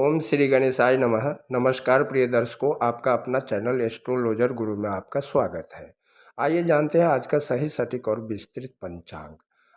ओम श्री गणेशाय नमः। नमस्कार प्रिय दर्शकों, आपका अपना चैनल एस्ट्रोलॉजर गुरु में आपका स्वागत है। आइए जानते हैं आज का सही सटीक और विस्तृत पंचांग।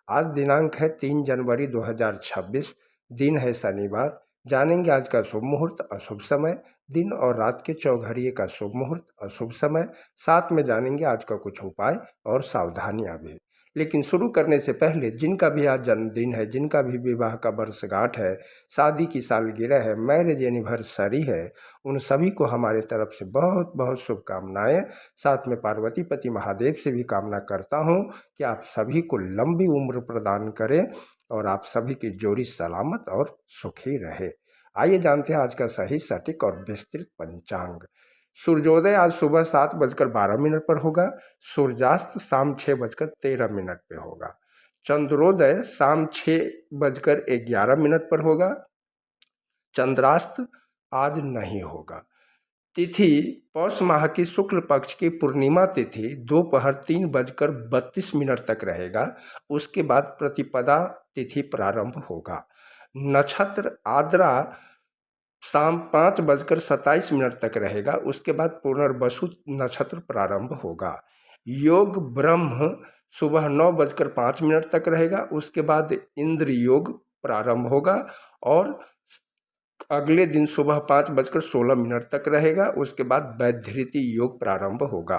आज दिनांक है 3 जनवरी 2026, दिन है शनिवार। जानेंगे आज का शुभ मुहूर्त, अशुभ समय, दिन और रात के चौघड़िए का शुभ मुहूर्त, अशुभ समय। साथ में जानेंगे आज का कुछ उपाय और सावधानियाँ भी। लेकिन शुरू करने से पहले जिनका भी आज जन्मदिन है, जिनका भी विवाह का वर्षगांठ है, शादी की सालगिरह है, मैरिज एनिवर्सरी है, उन सभी को हमारे तरफ से बहुत बहुत शुभकामनाएं। साथ में पार्वती पति महादेव से भी कामना करता हूं कि आप सभी को लंबी उम्र प्रदान करें और आप सभी की जोड़ी सलामत और सुखी रहे। आइए जानते हैं आज का सही सटीक और विस्तृत पंचांग। सूर्योदय आज सुबह 7:12 पर होगा। सूर्यास्त शाम 6:13 पे होगा। चंद्रोदय शाम 6:11 पर होगा। चंद्रास्त आज नहीं होगा। तिथि पौष माह की शुक्ल पक्ष की पूर्णिमा तिथि दोपहर 3:32 तक रहेगा। उसके बाद प्रतिपदा तिथि प्रारंभ होगा। नक्षत्र आद्रा शाम 5:27 तक रहेगा। उसके बाद पुनर्वसु नक्षत्र प्रारंभ होगा। योग ब्रह्म सुबह 9:05 तक रहेगा। उसके बाद इंद्र योग प्रारंभ होगा और अगले दिन सुबह 5:16 तक रहेगा। उसके बाद वैधृति योग प्रारंभ होगा।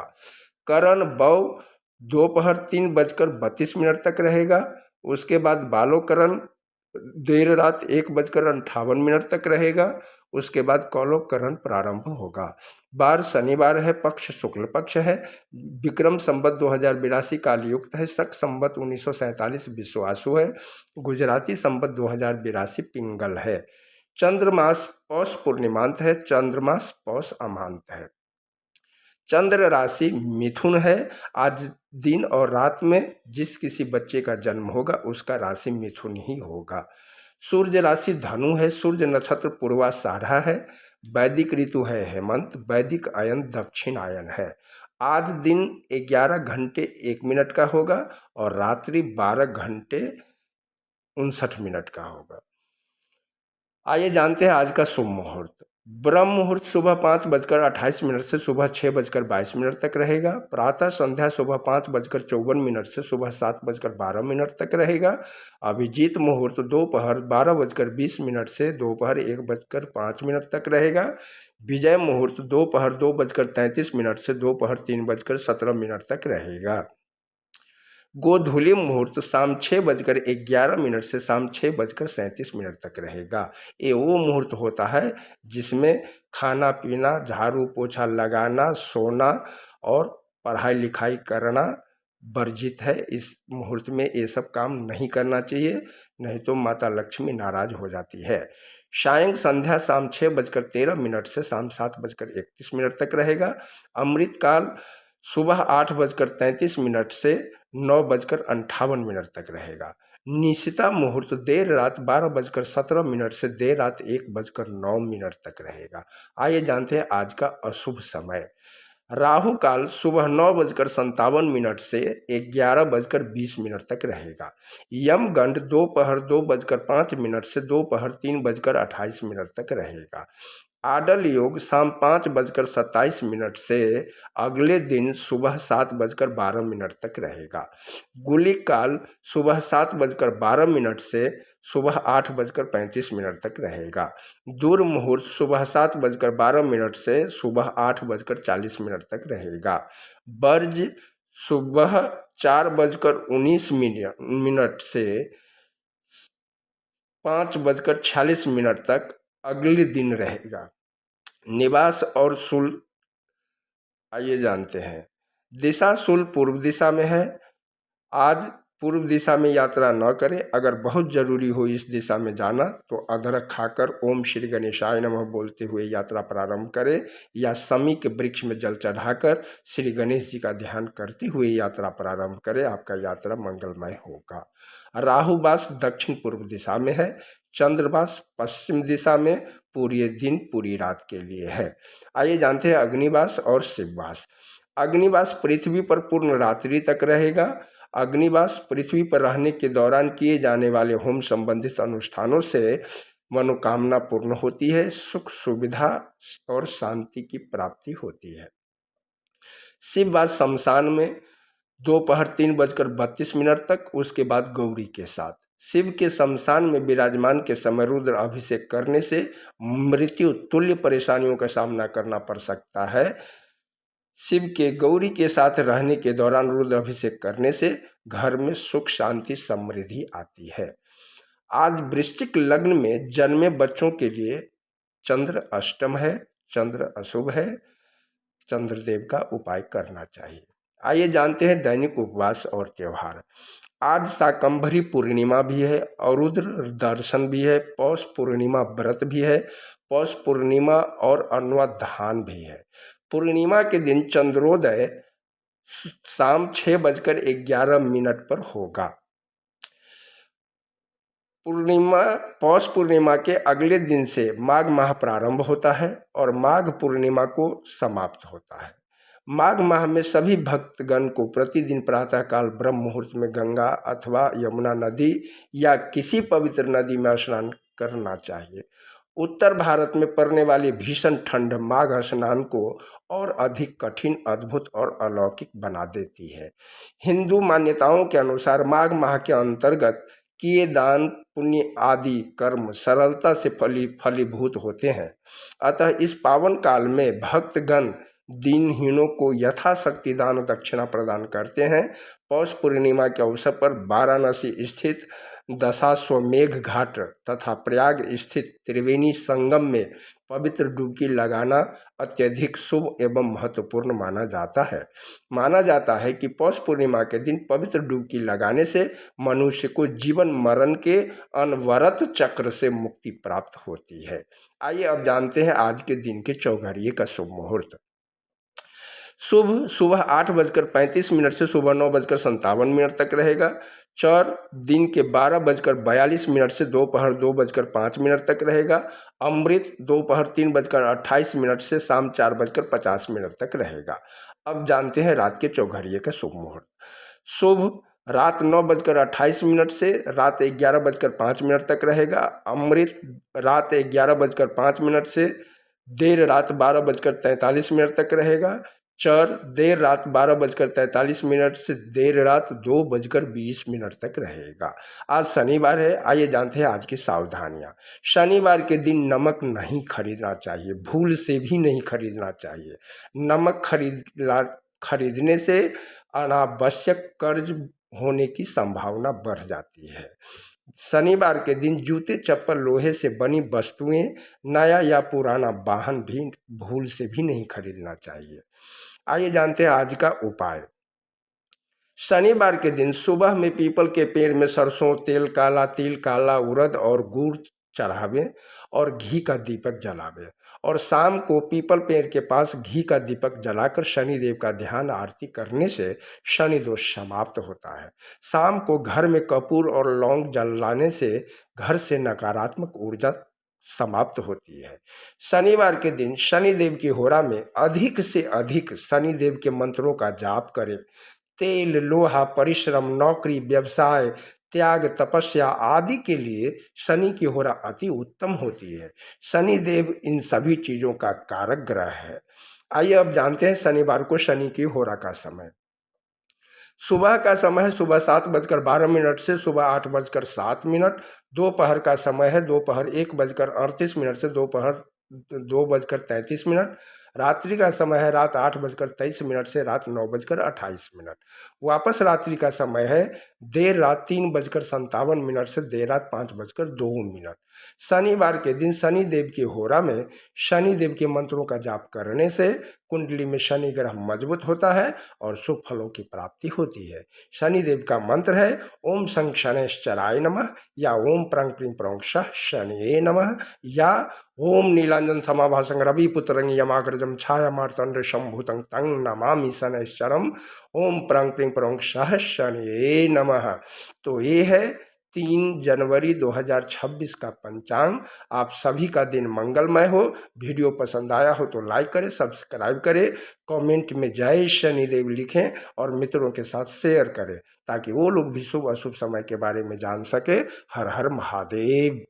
करण बौ दोपहर 3:32 तक रहेगा। उसके बाद बालोकरण देर रात 1:58 तक रहेगा। उसके बाद कौलोकरण प्रारंभ होगा। बार शनिवार है, पक्ष शुक्ल पक्ष है। विक्रम संवत 2082 कालयुक्त है। शक संवत 1947 विश्वासु है। गुजराती संवत 2082 पिंगल है। चंद्रमास पौष पूर्णिमांत है। चंद्रमास पौष अमांत है। चंद्र राशि मिथुन है। आज दिन और रात में जिस किसी बच्चे का जन्म होगा उसका राशि मिथुन ही होगा। सूर्य राशि धनु है। सूर्य नक्षत्र पूर्वाषाढ़ा है। वैदिक ऋतु है हेमंत। वैदिक आयन दक्षिण आयन है। आज दिन 11:01 का होगा और रात्रि 12:59 का होगा। आइए जानते हैं आज का शुभ मुहूर्त। ब्रह्म मुहूर्त सुबह 5:28 से सुबह 6:22 तक रहेगा। प्रातः संध्या सुबह 5:54 से सुबह 7:12 तक रहेगा। अभिजीत मुहूर्त दोपहर 12:20 से दोपहर 1:05 तक रहेगा। विजय मुहूर्त दोपहर 2:33 से दोपहर 3:17 तक रहेगा। गोधूली मुहूर्त शाम 6:11 से शाम 6:37 तक रहेगा। ये वो मुहूर्त होता है जिसमें खाना पीना, झाड़ू पोछा लगाना, सोना और पढ़ाई लिखाई करना वर्जित है। इस मुहूर्त में ये सब काम नहीं करना चाहिए, नहीं तो माता लक्ष्मी नाराज हो जाती है। सायं संध्या शाम 6:13 से शाम 7:31 तक रहेगा। अमृत काल सुबह 8:33 से 9:58 तक रहेगा। निशिता मुहूर्त देर रात 12:17 से देर रात 1:09 तक रहेगा। आइए जानते हैं आज का अशुभ समय। राहु काल सुबह 9:57 से 11:20 तक रहेगा। यमगंड दोपहर 2:05 से दोपहर 3:28 तक रहेगा। आडल योग शाम 5:27 से अगले दिन सुबह 7:12 तक रहेगा। गुलिक काल सुबह 7:12 से सुबह 8:35 तक रहेगा। दुर्मुहूर्त सुबह 7:12 से सुबह 8:40 तक रहेगा। वर्ज सुबह 4:19 से 5:46 तक अगले दिन रहेगा। निवास और शूल आइए जानते हैं। दिशा शूल पूर्व दिशा में है। आज पूर्व दिशा में यात्रा न करें। अगर बहुत ज़रूरी हो इस दिशा में जाना तो अदरक खाकर ओम श्री गणेशाय नमः बोलते हुए यात्रा प्रारंभ करें, या शमी के वृक्ष में जल चढ़ाकर श्री गणेश जी का ध्यान करते हुए यात्रा प्रारंभ करें। आपका यात्रा मंगलमय होगा। राहुवास दक्षिण पूर्व दिशा में है। चंद्रवास पश्चिम दिशा में पूरे दिन पूरी रात के लिए है। आइए जानते हैं अग्निवास और शिववास। अग्निवास पृथ्वी पर पूर्ण रात्रि तक रहेगा। अग्निवास पृथ्वी पर रहने के दौरान किए जाने वाले होम संबंधित अनुष्ठानों से मनोकामना पूर्ण होती है, सुख सुविधा और शांति की प्राप्ति होती है। शिववास शमशान में दोपहर 3:32 तक, उसके बाद गौरी के साथ। शिव के शमशान में विराजमान के समय रुद्र अभिषेक करने से मृत्यु तुल्य परेशानियों का सामना करना पड़ सकता है। शिव के गौरी के साथ रहने के दौरान रुद्र अभिषेक करने से घर में सुख शांति समृद्धि आती है। आज वृश्चिक लग्न में जन्मे बच्चों के लिए चंद्र अष्टम है, चंद्र अशुभ है, चंद्रदेव का उपाय करना चाहिए। आइए जानते हैं दैनिक उपवास और त्योहार। आज शाकंभरी पूर्णिमा भी है और रुद्र दर्शन भी है, पौष पूर्णिमा व्रत भी है, पौष पूर्णिमा और अन्नधान भी है। पूर्णिमा के दिन चंद्रोदय शाम 6:11 पर होगा। पौष पूर्णिमा के अगले दिन से माघ माह प्रारंभ होता है और माघ पूर्णिमा को समाप्त होता है। माघ माह में सभी भक्तगण को प्रतिदिन प्रातःकाल ब्रह्म मुहूर्त में गंगा अथवा यमुना नदी या किसी पवित्र नदी में स्नान करना चाहिए। उत्तर भारत में पड़ने वाली भीषण ठंड माघ स्नान को और अधिक कठिन, अद्भुत और अलौकिक बना देती है। हिंदू मान्यताओं के अनुसार माघ माह के अंतर्गत किए दान पुण्य आदि कर्म सरलता से फलीभूत होते हैं। अतः इस पावन काल में भक्तगण दीनहीनों को यथाशक्ति दान दक्षिणा प्रदान करते हैं। पौष पूर्णिमा के अवसर पर वाराणसी स्थित दशाश्वमेध घाट तथा प्रयाग स्थित त्रिवेणी संगम में पवित्र डुबकी लगाना अत्यधिक शुभ एवं महत्वपूर्ण माना जाता है। माना जाता है कि पौष पूर्णिमा के दिन पवित्र डुबकी लगाने से मनुष्य को जीवन मरण के अनवरत चक्र से मुक्ति प्राप्त होती है। आइए अब जानते हैं आज के दिन के चौघड़िए का शुभ मुहूर्त। शुभ सुबह 8:35 से सुबह 9:57 तक रहेगा। चौर दिन के 12:42 से दोपहर 2:05 तक रहेगा। अमृत दोपहर 3:28 से शाम 4:50 तक रहेगा। अब जानते हैं रात के चौघड़िए का शुभ मुहूर्त। शुभ रात 9:28 से रात 11:05 तक रहेगा। अमृत रात 11:05 से देर रात 12:43 तक रहेगा। चर देर रात 12:43 से देर रात 2:20 तक रहेगा। आज शनिवार है। आइए जानते हैं आज की सावधानियां। शनिवार के दिन नमक नहीं खरीदना चाहिए, भूल से भी नहीं खरीदना चाहिए। नमक खरीदने से अनावश्यक कर्ज होने की संभावना बढ़ जाती है। शनिवार के दिन जूते चप्पल लोहे से बनी वस्तुएं, नया या पुराना वाहन भी भूल से भी नहीं खरीदना चाहिए। आइए जानते हैं आज का उपाय। शनिवार के दिन सुबह में पीपल के पेड़ में सरसों तेल, काला तिल, काला उड़द और गुड़ चढ़ावें और घी का दीपक जलावें और शाम को पीपल पेड़ के पास घी का दीपक जलाकर शनिदेव का ध्यान आरती करने से शनि दोष समाप्त होता है। शाम को घर में कपूर और लौंग जलाने से घर से नकारात्मक ऊर्जा समाप्त होती है। शनिवार के दिन शनिदेव की होरा में अधिक से अधिक शनिदेव के मंत्रों का जाप करें। तेल, लोहा, परिश्रम, नौकरी, व्यवसाय, त्याग, तपस्या आदि के लिए शनि की होरा अति उत्तम होती है। शनिदेव इन सभी चीज़ों का कारक ग्रह है। आइए अब जानते हैं शनिवार को शनि की होरा का समय। सुबह का समय है सुबह 7:12 से सुबह 8:07। दोपहर का समय है दोपहर 1:38 से दोपहर 2:33। रात्रि का समय है रात 8:23 से रात 9:28। वापस रात्रि का समय है देर रात 3:57 से देर रात 5:02। शनिवार के दिन शनिदेव की होरा में शनिदेव के मंत्रों का जाप करने से कुंडली में शनि ग्रह मजबूत होता है और शुभ फलों की प्राप्ति होती है। शनिदेव का मंत्र है ओम शं शनैश्चराय नमः या ओम प्रं प्रीं प्रौं शः शनिये नमः या ओम नीलांजन समाभासं रविपुत्रं यमाग्रजं छायामार्तंड शंभुतं तं नमामि शनैश्चरम् ओम प्रं प्रीं प्रौं शः शनिये नमः। तो ये है 3 जनवरी 2026 का पंचांग। आप सभी का दिन मंगलमय हो। वीडियो पसंद आया हो तो लाइक करें, सब्सक्राइब करें, कमेंट में जय शनिदेव लिखें और मित्रों के साथ शेयर करें ताकि वो लोग भी शुभ अशुभ समय के बारे में जान सके। हर हर महादेव।